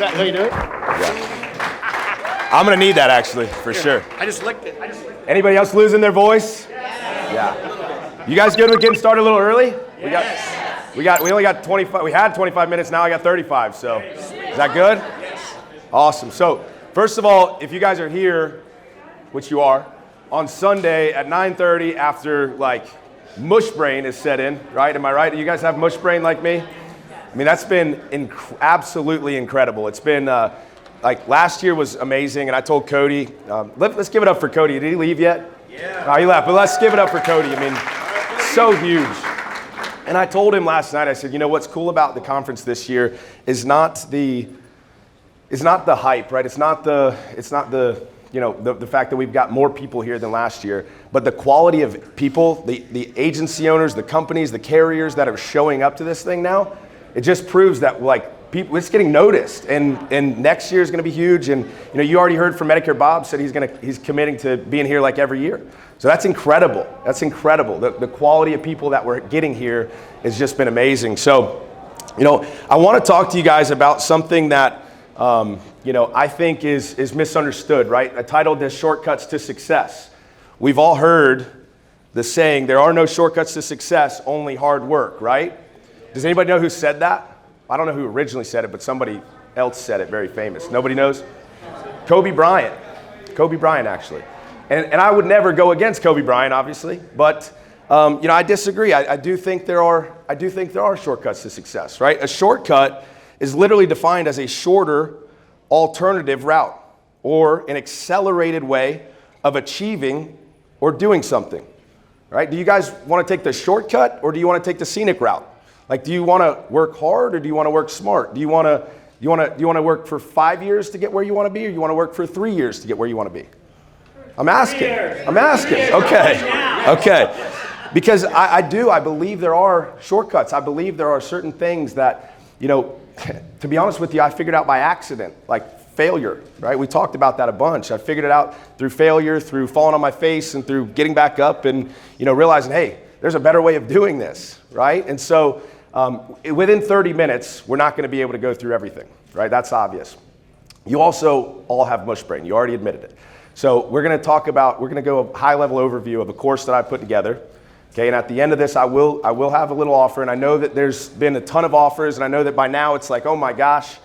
that how you do it? Yeah. I'm gonna need that actually, for sure. I just licked it. Anybody else losing their voice? Yeah. You guys good with getting started a little early? We only got 25. We had 25 minutes. Now I got 35. So, is that good? Yes. Awesome. So, first of all, if you guys are here, which you are, on Sunday at 9:30 after like mush brain is set in, right? Am I right? You guys have mush brain like me? I mean, that's been absolutely incredible. It's been like last year was amazing, and I told Cody, let's give it up for Cody. Did he leave yet? Yeah. Oh, he left, but let's give it up for Cody. I mean, so huge. And I told him last night, I said, you know, what's cool about the conference this year is not the hype, right? It's not the you know, the fact that we've got more people here than last year, but the quality of people, the agency owners, the companies, the carriers that are showing up to this thing now, it just proves that like people, it's getting noticed, and next year is going to be huge. And you know, you already heard from Medicare. Bob said he's committing to being here like every year. So that's incredible. That's incredible. The quality of people that we're getting here has just been amazing. So, you know, I want to talk to you guys about something that you know, I think is misunderstood, right? I titled this "Shortcuts to Success." We've all heard the saying, "There are no shortcuts to success, only hard work," right? Does anybody know who said that? I don't know who originally said it, but somebody else said it, very famous. Nobody knows? Kobe Bryant. Kobe Bryant, actually. And I would never go against Kobe Bryant, obviously, but you know, I disagree. I do think there are shortcuts to success, right? A shortcut is literally defined as a shorter alternative route or an accelerated way of achieving or doing something, right? Do you guys want to take the shortcut, or do you want to take the scenic route? Like, do you want to work hard, or do you want to work smart? Do you want to work for 5 years to get where you want to be, or you want to work for 3 years to get where you want to be? I'm asking. Okay. Because I believe there are shortcuts. I believe there are certain things that, you know, to be honest with you, I figured out by accident, like failure, right? We talked about that a bunch. I figured it out through failure, through falling on my face, and through getting back up and, you know, realizing, hey, there's a better way of doing this, right? And so within 30 minutes, we're not going to be able to go through everything, right? That's obvious. You also all have mush brain. You already admitted it. So we're going to go a high-level overview of a course that I put together. Okay, and at the end of this, I will have a little offer, and I know that there's been a ton of offers, and I know that by now it's like, oh my gosh,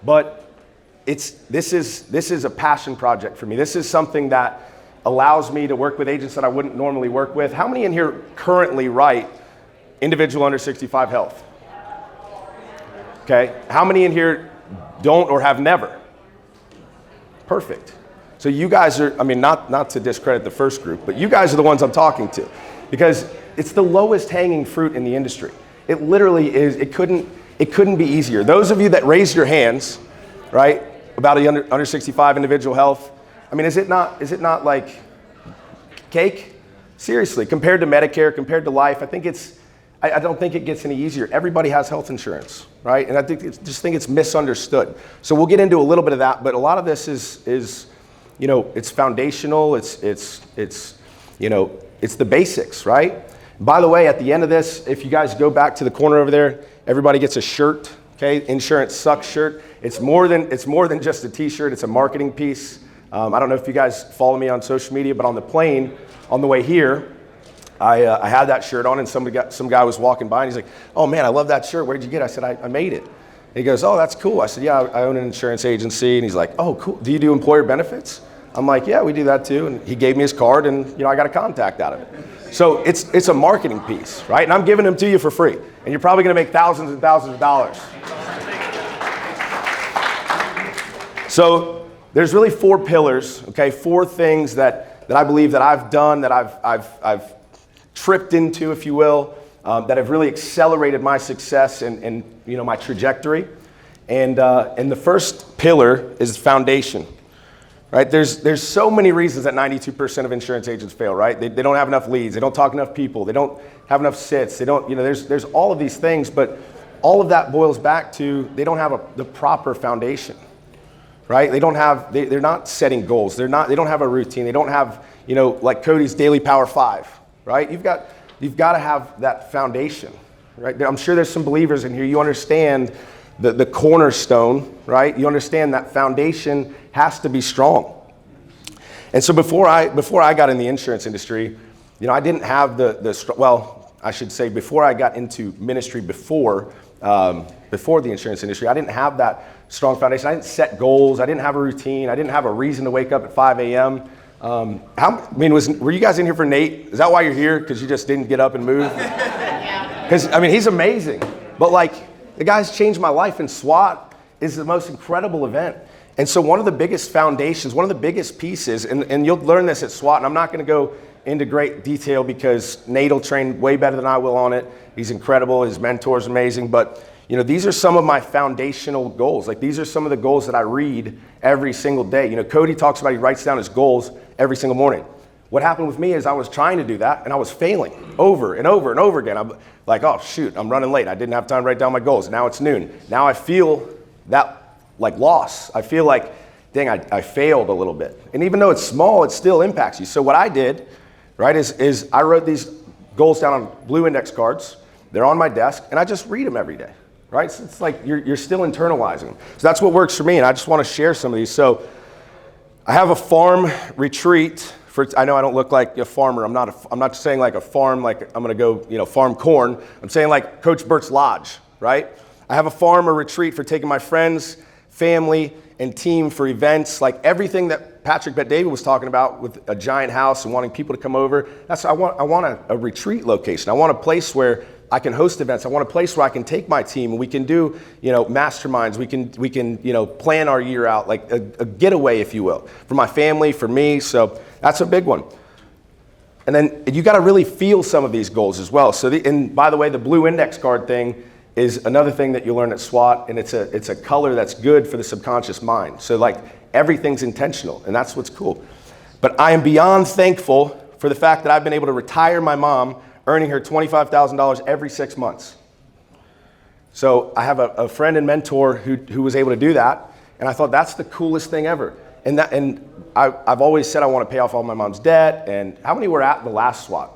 but this is a passion project for me. This is something that allows me to work with agents that I wouldn't normally work with. How many in here currently write individual under 65 health? Okay, how many in here don't or have never? Perfect. So you guys are, I mean, not to discredit the first group, but you guys are the ones I'm talking to, because it's the lowest hanging fruit in the industry. It literally is. It couldn't be easier. Those of you that raised your hands, right, about the under 65 individual health, I mean, is it not like cake? Seriously, compared to Medicare, compared to life, I don't think it gets any easier. Everybody has health insurance, right? And I just think it's misunderstood. So we'll get into a little bit of that, but a lot of this is you know, it's foundational. It's you know, it's the basics, right? By the way, at the end of this, if you guys go back to the corner over there, everybody gets a shirt. Okay, Insurance Sucks shirt. It's more than just a T-shirt. It's a marketing piece. I don't know if you guys follow me on social media, but on the plane on the way here, I had that shirt on, and some guy was walking by, and he's like, "Oh man, I love that shirt. Where'd you get it?" I said, "I made it." And he goes, "Oh, that's cool." I said, "Yeah, I own an insurance agency." And he's like, "Oh, cool. Do you do employer benefits?" I'm like, "Yeah, we do that too." And he gave me his card, and you know, I got a contact out of it. So it's a marketing piece, right? And I'm giving them to you for free, and you're probably going to make thousands and thousands of dollars. So there's really 4 pillars, okay? 4 things that I believe that I've done, that I've tripped into, if you will, that have really accelerated my success and you know, my trajectory. And the first pillar is foundation, right? There's so many reasons that 92% of insurance agents fail, right? They don't have enough leads, they don't talk to enough people, they don't have enough sits, they don't, you know, there's all of these things, but all of that boils back to they don't have the proper foundation. Right? They're not setting goals. They don't have a routine. They don't have, you know, like Cody's daily power 5, right? You've got to have that foundation, right? I'm sure there's some believers in here. You understand the cornerstone, right? You understand that foundation has to be strong. And so before I got in the insurance industry, I didn't have I should say before I got into ministry before the insurance industry, I didn't have that strong foundation. I didn't set goals. I didn't have a routine. I didn't have a reason to wake up at 5 a.m. Were you guys in here for Nate? Is that why you're here? Because you just didn't get up and move? Because, he's amazing. But the guy's changed my life, and SWAT is the most incredible event. And so one of the biggest foundations, one of the biggest pieces, and you'll learn this at SWAT, and I'm not going to go into great detail because Nate will train way better than I will on it. He's incredible. His mentor's amazing. But, these are some of my foundational goals. These are some of the goals that I read every single day. Cody talks about, he writes down his goals every single morning. What happened with me is I was trying to do that, and I was failing over and over and over again. I'm like, oh, shoot, I'm running late. I didn't have time to write down my goals. Now it's noon. Now I feel that loss. I feel like, dang, I failed a little bit. And even though it's small, it still impacts you. So what I did, right, is I wrote these goals down on blue index cards. They're on my desk, and I just read them every day, right? So it's like you're still internalizing them. So that's what works for me, and I just want to share some of these. So I have a farm retreat. I know I don't look like a farmer. I'm not saying like a farm, like I'm going to go, farm corn. I'm saying like Coach Bert's Lodge, right? I have a farm or retreat for taking my friends, family, and team for events, like everything that Patrick Bet-David was talking about with a giant house and wanting people to come over. I want a retreat location. I want a place where I can host events. I want a place where I can take my team and we can do, masterminds. We can plan our year out, like a getaway, if you will, for my family, for me. So that's a big one. And then you got to really feel some of these goals as well. So, and by the way, the blue index card thing is another thing that you learn at SWAT, and it's a color that's good for the subconscious mind. So everything's intentional, and that's what's cool. But I am beyond thankful for the fact that I've been able to retire my mom, earning her $25,000 every 6 months. So I have a friend and mentor who was able to do that, and I thought that's the coolest thing ever. And I've always said I want to pay off all my mom's debt. And how many were at the last SWAT?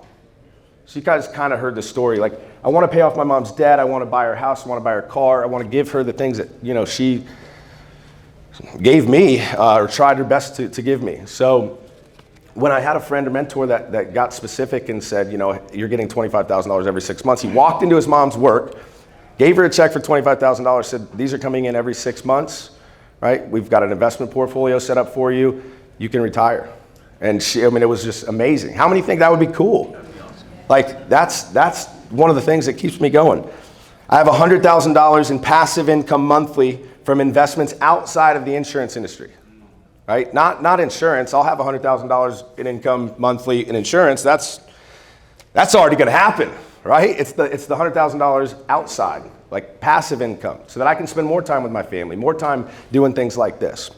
So you guys kind of heard the story. I want to pay off my mom's debt. I want to buy her house. I want to buy her car. I want to give her the things that, she gave me or tried her best to give me. So when I had a friend or mentor that got specific and said, you're getting $25,000 every 6 months, he walked into his mom's work, gave her a check for $25,000, said, these are coming in every 6 months, right? We've got an investment portfolio set up for you. You can retire. And it was just amazing. How many think that would be cool? That's one of the things that keeps me going. I have $100,000 in passive income monthly from investments outside of the insurance industry, right? Not insurance. I'll have $100,000 in income monthly in insurance. That's already going to happen, right? It's the $100,000 outside, like passive income, so that I can spend more time with my family, more time doing things like this.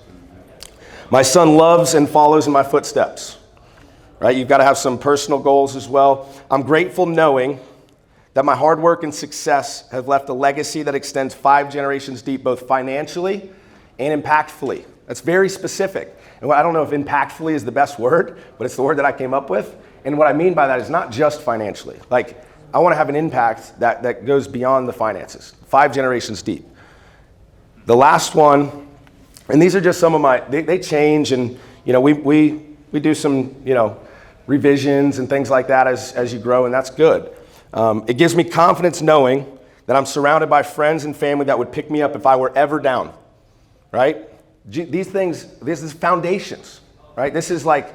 My son loves and follows in my footsteps. Right? You've got to have some personal goals as well. I'm grateful knowing that my hard work and success have left a legacy that extends 5 generations deep, both financially and impactfully. That's very specific. And I don't know if impactfully is the best word, but it's the word that I came up with. And what I mean by that is not just financially. I want to have an impact that goes beyond the finances, 5 generations deep. The last one, and these are just some of they change, and we do some, revisions and things like that as you grow, and that's good. It gives me confidence knowing that I'm surrounded by friends and family that would pick me up if I were ever down, right? These things, this is foundations, right? This is like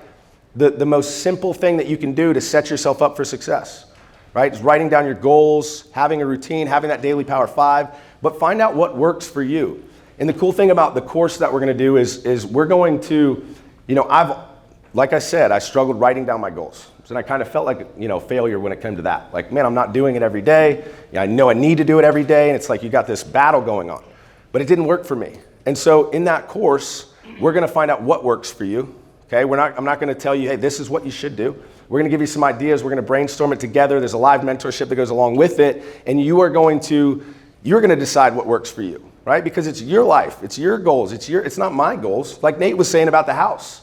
the most simple thing that you can do to set yourself up for success, right? It's writing down your goals, having a routine, having that daily Power 5, but find out what works for you. And the cool thing about the course that we're going to do is we're going to, like I said, I struggled writing down my goals. And I kind of felt like, failure when it came to that. I'm not doing it every day. I know I need to do it every day. And it's like you got this battle going on. But it didn't work for me. And so in that course, we're going to find out what works for you. Okay? I'm not going to tell you, hey, this is what you should do. We're going to give you some ideas. We're going to brainstorm it together. There's a live mentorship that goes along with it. And you're going to decide what works for you, right? Because it's your life. It's your goals. It's not my goals. Like Nate was saying about the house.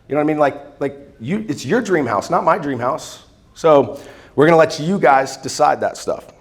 You know what I mean? It's your dream house, not my dream house. So we're going to let you guys decide that stuff.